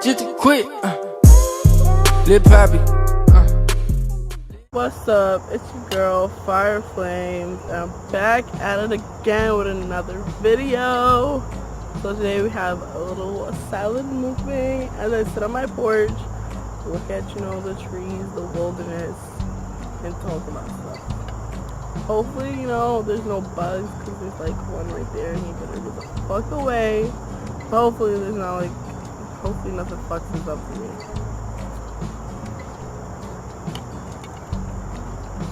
just to quit. Lil Poppy. What's up? It's your girl, Fire Flames. I'm back at it again with another video. So today we have a little salad mukbang as I sit on my porch, look at, the trees, the wilderness, and talk about stuff. Hopefully, there's no bugs, because there's like one right there and you better get the fuck away. But hopefully there's not hopefully nothing fucks this up for me.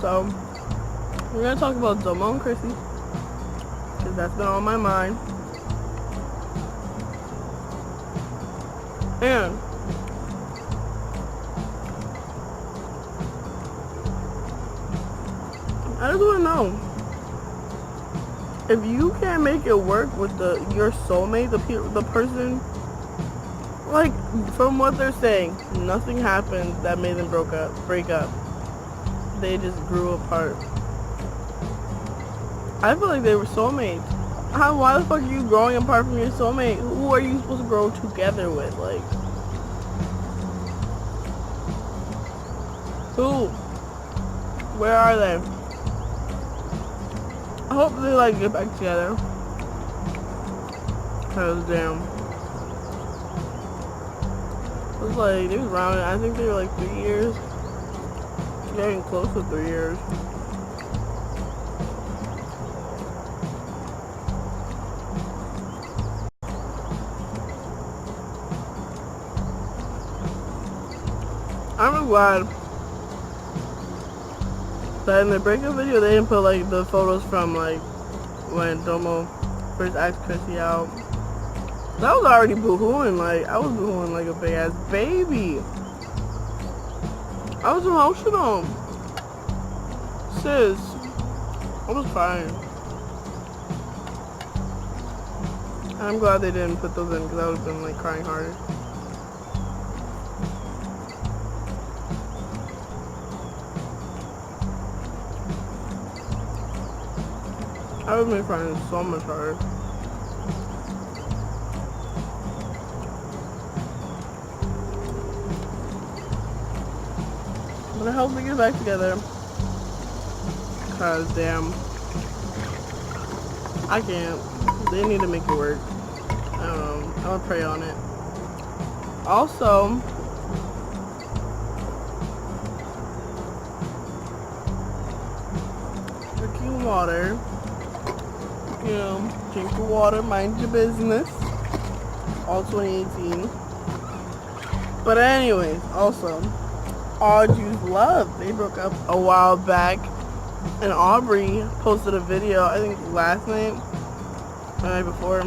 So, we're going to talk about Domo and Chrissy, because that's been on my mind. And I just want to know, if you can't make it work with your soulmate, the person, like, from what they're saying, nothing happened that made them break up. They just grew apart. I feel like they were soulmates. Why the fuck are you growing apart from your soulmate? Who are you supposed to grow together with? Like, who? Where are they? I hope they get back together. Cause damn, it was they was around. I think they were 3 years. Getting close to 3 years. I'm really glad that in the breakup video they didn't put the photos from when Domo first asked Chrissy out. That was already boo-hooing. I was boo-hooing like a big ass baby. I was emotional. Sis, I was crying. I'm glad they didn't put those in, because I would have been crying harder. I would have been crying so much harder. But I hope we get back together. Cause damn, I can't. They need to make it work. I don't know. I'm gonna pray on it. Also, drinking water. Drink your water, mind your business. All 2018. But anyways, also, All Juice Love, they broke up a while back, and Aubrey posted a video, I think last night, the night before,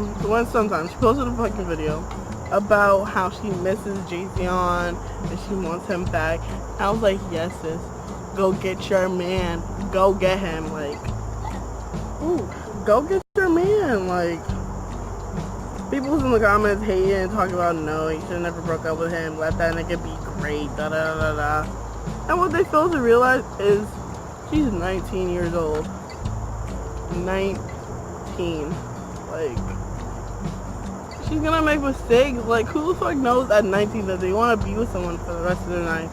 sometime, she posted a fucking video about how she misses Jayceon and she wants him back. I was like, yes sis, go get your man, go get him, ooh, go get your man. People was in the comments hating and talking about, no, you should have never broke up with him, let that nigga be great, da da da da. And what they fail to realize is she's 19 years old. 19. She's gonna make mistakes. Who the fuck knows at 19 that they want to be with someone for the rest of their life?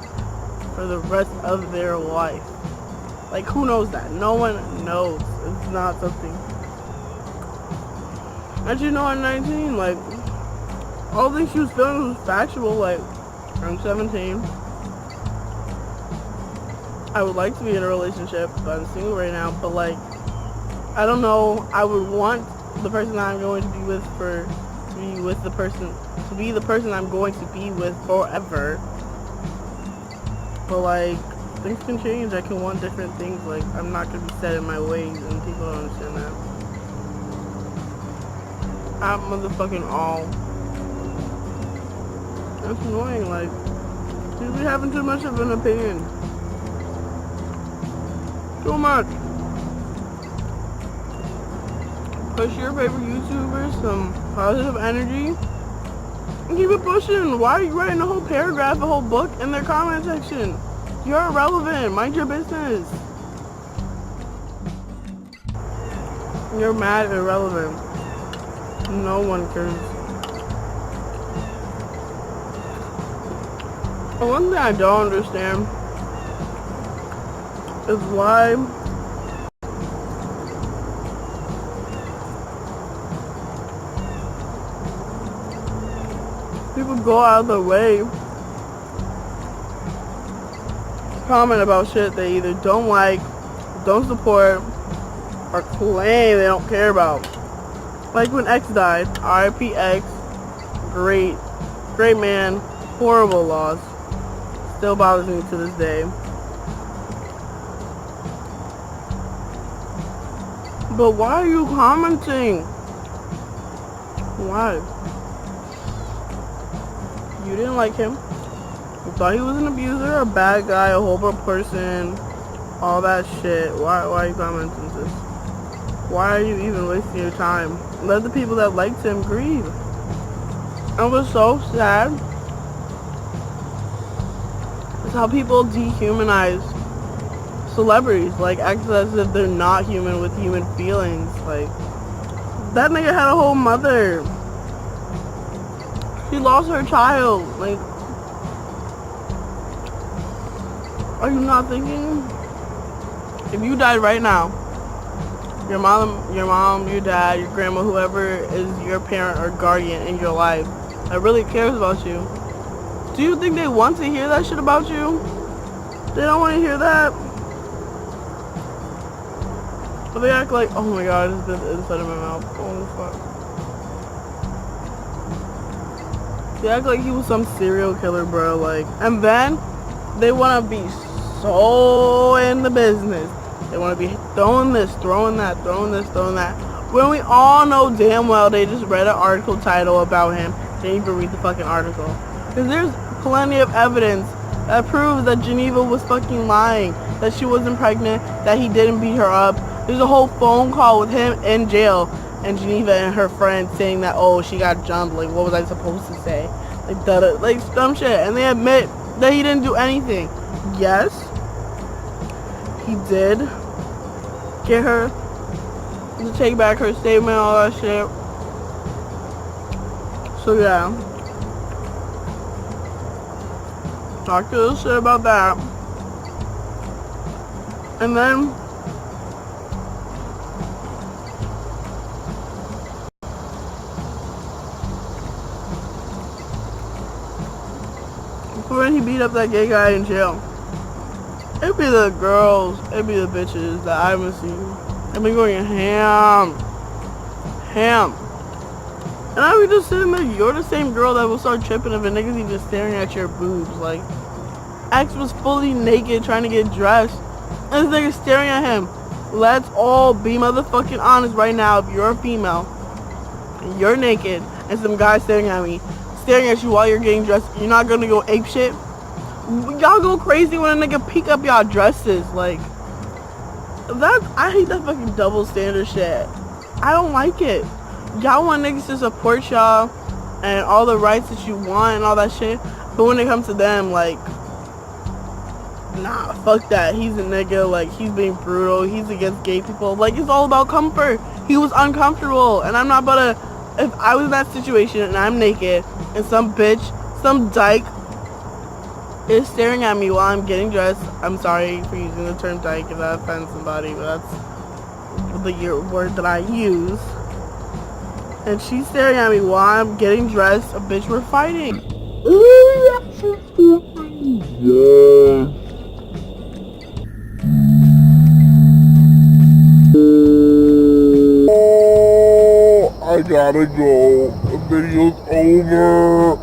For the rest of their life. Who knows that? No one knows. It's not something. And at 19, all the things she was feeling was factual. I'm 17. I would like to be in a relationship, but I'm single right now. But I don't know. I would want the person I'm going to be with to be the person I'm going to be with forever. But things can change. I can want different things. I'm not gonna be set in my ways, and people don't understand that. I'm motherfucking all. That's annoying. She's be having too much of an opinion. Too much. Push your favorite YouTubers some positive energy and keep it pushing. Why are you writing a whole paragraph, a whole book in their comment section? You're irrelevant. Mind your business. You're mad irrelevant. No one cares. One thing I don't understand is why people go out of their way to comment about shit they either don't like, don't support, or claim they don't care about. Like when X died, R.I.P. X, great man, horrible loss, still bothers me to this day. But why are you commenting? Why? You didn't like him. You thought he was an abuser, a bad guy, a horrible person, all that shit. Why are you commenting this? Why are you even wasting your time? Let the people that liked him grieve. It was so sad. It's how people dehumanize celebrities, like act as if they're not human with human feelings. Like, that nigga had a whole mother. She lost her child. Like, are you not thinking? If you died right now, your mom, your dad, your grandma, whoever is your parent or guardian in your life that really cares about you, do you think they want to hear that shit about you? They don't want to hear that. But they act like, oh my god, it's been inside of my mouth. Oh fuck. They act like he was some serial killer, bro. Like, and then they want to be so in the business. They want to be throwing this, throwing that, throwing this, throwing that. When we all know damn well they just read an article title about him. They didn't even read the fucking article. Because there's plenty of evidence that proves that Geneva was fucking lying. That she wasn't pregnant, that he didn't beat her up. There's a whole phone call with him in jail and Geneva and her friend saying that, oh, she got jumped. Like, what was I supposed to say? Like dumb shit. And they admit that he didn't do anything. Yes, he did get her to take back her statement, all that shit. So yeah, talk to us shit about that. And then when he beat up that gay guy in jail, it'd be the girls, it'd be the bitches that I haven't seen. They've been going ham. And I be just sitting there, you're the same girl that will start tripping if a nigga's even just staring at your boobs. Like, X was fully naked trying to get dressed, and this nigga's staring at him. Let's all be motherfucking honest right now. If you're a female, and you're naked, and some guy staring at you while you're getting dressed, you're not gonna go ape shit? Y'all go crazy when a nigga peek up y'all dresses. Like, I hate that fucking double standard shit. I don't like it. Y'all want niggas to support y'all and all the rights that you want and all that shit, but when it comes to them, like, nah, fuck that. He's a nigga, like, he's being brutal, he's against gay people. Like, it's all about comfort. He was uncomfortable, and I'm not about to, if I was in that situation and I'm naked and some bitch, some dyke is staring at me while I'm getting dressed. I'm sorry for using the term dyke if that offends somebody, but that's the word that I use. And she's staring at me while I'm getting dressed. A bitch, we're fighting. I gotta go. The video's over.